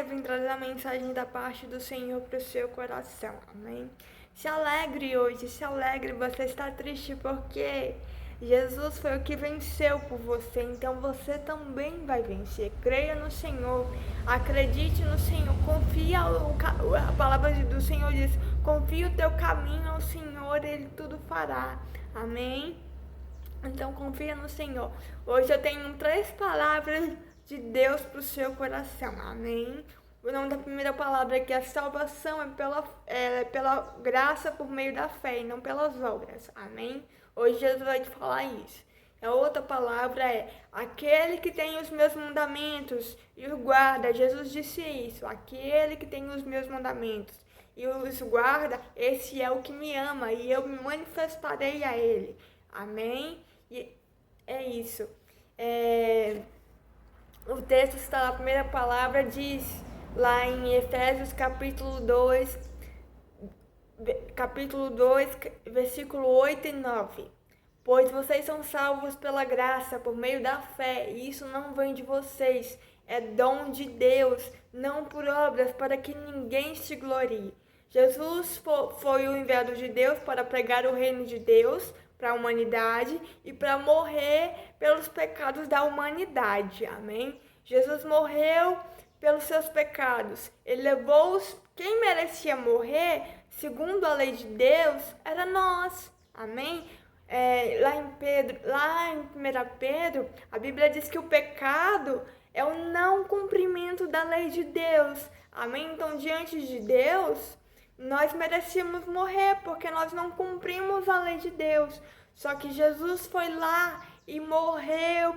eu vim trazer a mensagem da parte do Senhor para o seu coração, amém? Se alegre hoje, se alegre, você está triste porque Jesus foi o que venceu por você, então você também vai vencer. Creia no Senhor, acredite no Senhor, confia, a palavra do Senhor diz, confia o teu caminho ao Senhor, Ele tudo fará, amém? Então confia no Senhor. Hoje eu tenho 3 palavras de Deus para o seu coração, amém? O nome da primeira palavra é que a salvação é pela graça por meio da fé e não pelas obras, amém? Hoje Jesus vai te falar isso. A outra palavra é aquele que tem os meus mandamentos e os guarda. Jesus disse isso, aquele que tem os meus mandamentos e os guarda, esse é o que me ama e eu me manifestarei a ele, amém? E é isso. O texto está na primeira palavra, diz lá em Efésios capítulo 2, versículo 8 e 9. Pois vocês são salvos pela graça, por meio da fé, e isso não vem de vocês, é dom de Deus, não por obras, para que ninguém se glorie. Jesus foi o enviado de Deus para pregar o reino de Deus para a humanidade e para morrer pelos pecados da humanidade, amém? Jesus morreu pelos seus pecados, ele levou quem merecia morrer, segundo a lei de Deus, era nós, amém? Lá em 1 Pedro, a Bíblia diz que o pecado é o não cumprimento da lei de Deus, amém? Então, diante de Deus, nós merecíamos morrer porque nós não cumprimos a lei de Deus. Só que Jesus foi lá e morreu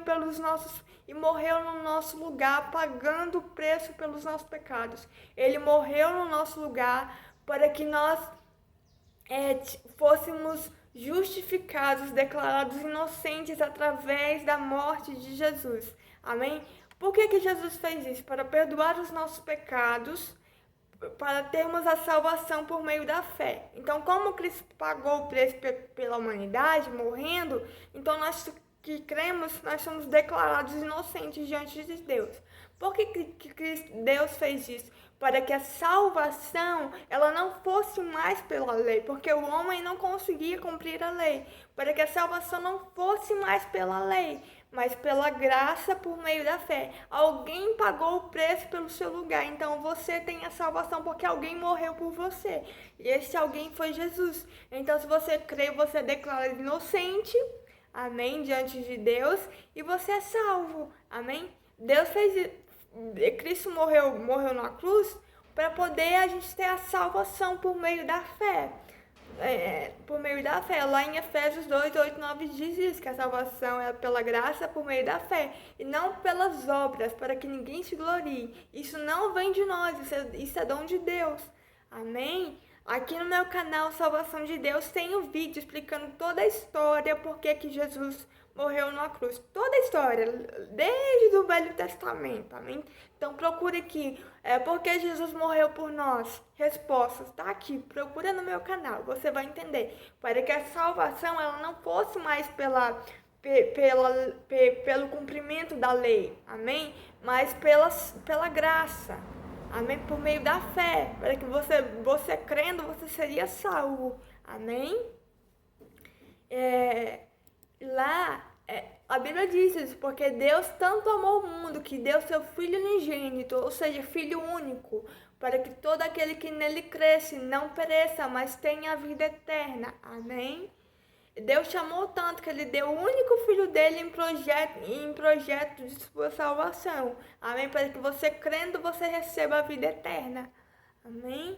no nosso lugar, pagando o preço pelos nossos pecados. Ele morreu no nosso lugar para que nós fôssemos justificados, declarados inocentes através da morte de Jesus. Amém? Por que Jesus fez isso? Para perdoar os nossos pecados, para termos a salvação por meio da fé. Então, como Cristo pagou o preço pela humanidade, morrendo, então nós que cremos, nós somos declarados inocentes diante de Deus. Por que Deus fez isso? Para que a salvação, ela não fosse mais pela lei, porque o homem não conseguia cumprir a lei. Para que a salvação não fosse mais pela lei, mas pela graça por meio da fé. Alguém pagou o preço pelo seu lugar, então você tem a salvação porque alguém morreu por você. E esse alguém foi Jesus. Então, se você crê, você é declarado inocente, amém, diante de Deus, e você é salvo, amém? Deus fez isso. Cristo morreu na cruz para poder a gente ter a salvação por meio da fé. Por meio da fé, lá em Efésios 2, 8, 9 diz isso, que a salvação é pela graça por meio da fé, e não pelas obras, para que ninguém se glorie. Isso não vem de nós, isso é dom de Deus, amém? Aqui no meu canal Salvação de Deus tem um vídeo explicando toda a história, porque que Jesus morreu na cruz, toda a história, desde o Velho Testamento, amém? Então procure aqui, porque Jesus morreu por nós, respostas, tá aqui, procura no meu canal, você vai entender, para que a salvação ela não fosse mais pelo cumprimento da lei, amém? Mas pela graça, amém? Por meio da fé, para que você crendo, você seria salvo, amém? A Bíblia diz isso, porque Deus tanto amou o mundo que deu seu Filho unigênito, ou seja, Filho único, para que todo aquele que nele cresce não pereça, mas tenha a vida eterna. Amém? Deus te amou tanto que ele deu o único Filho dele em projeto de sua salvação. Amém? Para que você crendo, você receba a vida eterna. Amém?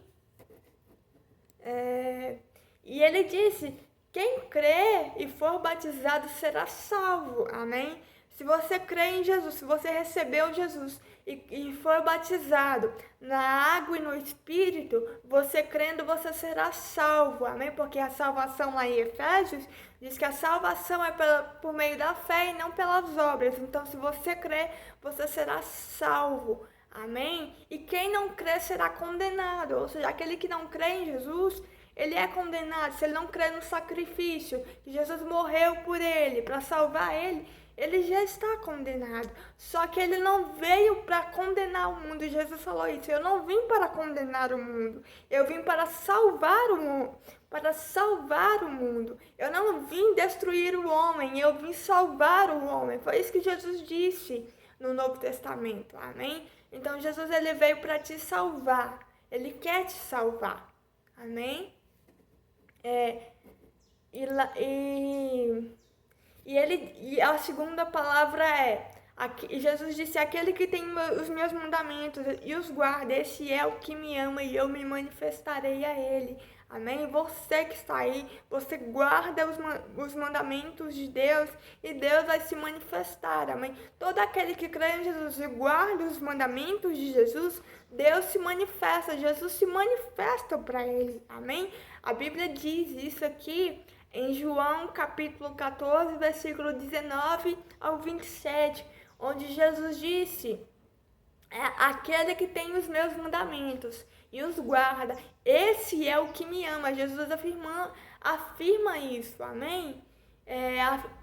E ele disse: quem crê e for batizado será salvo, amém? Se você crê em Jesus, se você recebeu Jesus e for batizado na água e no Espírito, você crendo, você será salvo, amém? Porque a salvação lá em Efésios diz que a salvação é por meio da fé e não pelas obras. Então, se você crê, você será salvo, amém? E quem não crê será condenado, ou seja, aquele que não crê em Jesus, ele é condenado. Se ele não crê no sacrifício, que Jesus morreu por ele, para salvar ele, ele já está condenado. Só que ele não veio para condenar o mundo. Jesus falou isso: eu não vim para condenar o mundo, eu vim para salvar o mundo. Para salvar o mundo. Eu não vim destruir o homem, eu vim salvar o homem. Foi isso que Jesus disse no Novo Testamento, amém? Então Jesus, ele veio para te salvar, ele quer te salvar, amém? E a segunda palavra Jesus disse: aquele que tem os meus mandamentos e os guarda, esse é o que me ama, e eu me manifestarei a ele. Amém? Você que está aí, você guarda os mandamentos de Deus e Deus vai se manifestar. Amém? Todo aquele que crê em Jesus e guarda os mandamentos de Jesus, Deus se manifesta, Jesus se manifesta para ele. Amém? A Bíblia diz isso aqui em João capítulo 14, versículo 19 ao 27, onde Jesus disse: aquele que tem os meus mandamentos e os guarda, esse é o que me ama. Jesus afirma isso, amém?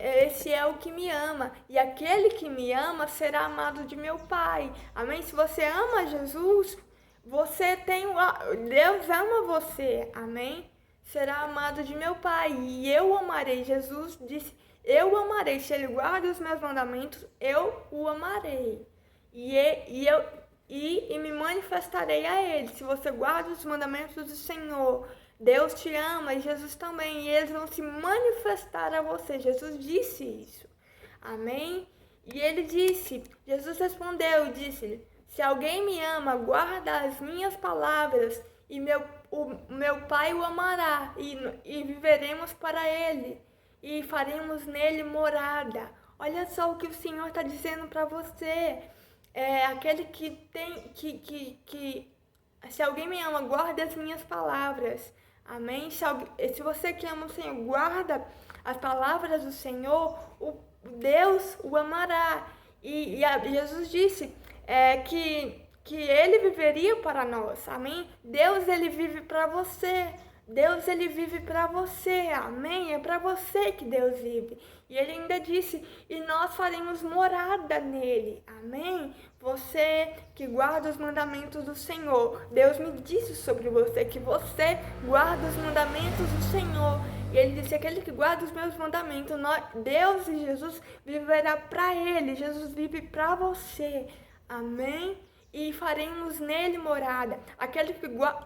Esse é o que me ama, e aquele que me ama será amado de meu Pai, amém? Se você ama Jesus, Deus ama você, amém? Será amado de meu Pai, e eu amarei. Jesus disse: eu amarei. Se ele guarda os meus mandamentos, eu o amarei. E me manifestarei a ele. Se você guarda os mandamentos do Senhor, Deus te ama e Jesus também, e eles vão se manifestar a você. Jesus disse isso, amém? E Jesus respondeu e disse: se alguém me ama, guarda as minhas palavras, e meu Pai o amará, e viveremos para ele, e faremos nele morada. Olha só o que o Senhor está dizendo para você. Aquele que tem, se alguém me ama, guarda as minhas palavras, amém? Se você que ama o Senhor, guarda as palavras do Senhor, Deus o amará. E Jesus disse que ele viveria para nós, amém? Deus, ele vive para você. Deus, ele vive para você, amém? É para você que Deus vive. E ele ainda disse: e nós faremos morada nele, amém? Você que guarda os mandamentos do Senhor, Deus me disse sobre você que você guarda os mandamentos do Senhor. E ele disse: aquele que guarda os meus mandamentos, Deus e Jesus viverá para ele. Jesus vive para você, amém? E faremos nele morada.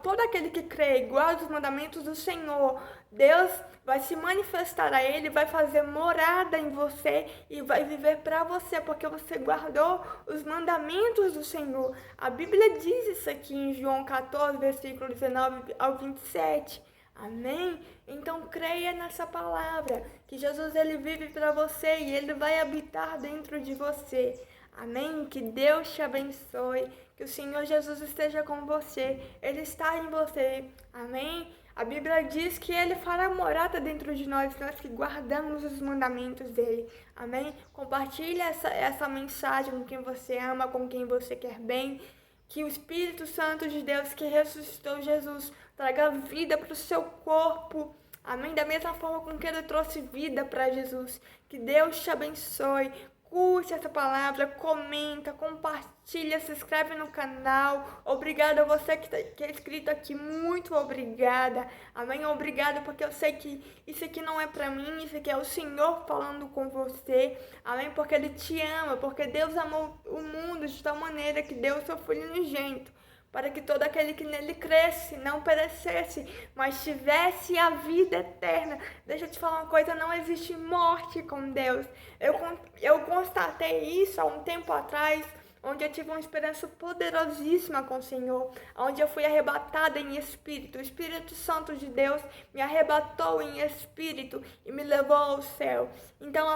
Todo aquele que crê e guarda os mandamentos do Senhor, Deus vai se manifestar a ele, vai fazer morada em você e vai viver para você, porque você guardou os mandamentos do Senhor. A Bíblia diz isso aqui em João 14, versículo 19 ao 27. Amém? Então creia nessa palavra, que Jesus, ele vive para você e ele vai habitar dentro de você. Amém? Que Deus te abençoe, que o Senhor Jesus esteja com você, ele está em você. Amém? A Bíblia diz que ele fará morada dentro de nós que guardamos os mandamentos dele. Amém? Compartilhe essa mensagem com quem você ama, com quem você quer bem. Que o Espírito Santo de Deus, que ressuscitou Jesus, traga vida para o seu corpo. Amém? Da mesma forma com que ele trouxe vida para Jesus. Que Deus te abençoe. Curte essa palavra, comenta, compartilha, se inscreve no canal. Obrigada a você que é inscrito aqui, muito obrigada. Amém? Obrigada, porque eu sei que isso aqui não é pra mim, isso aqui é o Senhor falando com você. Amém? Porque Ele te ama, porque Deus amou o mundo de tal maneira que deu o seu Filho unigênito, para que todo aquele que nele cresce, não perecesse, mas tivesse a vida eterna. Deixa eu te falar uma coisa, não existe morte com Deus. Eu constatei isso há um tempo atrás, onde eu tive uma experiência poderosíssima com o Senhor, onde eu fui arrebatada em espírito. O Espírito Santo de Deus me arrebatou em espírito e me levou ao céu. Então,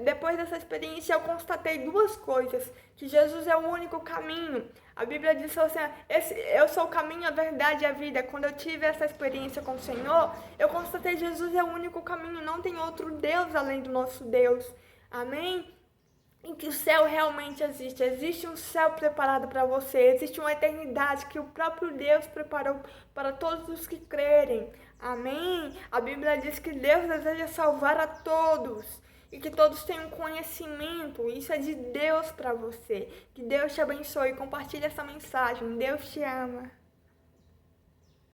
depois dessa experiência, eu constatei duas coisas: que Jesus é o único caminho. A Bíblia diz assim: eu sou o caminho, a verdade e a vida. Quando eu tive essa experiência com o Senhor, eu constatei que Jesus é o único caminho, não tem outro Deus além do nosso Deus. Amém? Em que o céu realmente existe. Existe um céu preparado para você. Existe uma eternidade que o próprio Deus preparou para todos os que crerem. Amém? A Bíblia diz que Deus deseja salvar a todos. e que todos tenham conhecimento. Isso é de Deus para você. Que Deus te abençoe. Compartilhe essa mensagem. Deus te ama.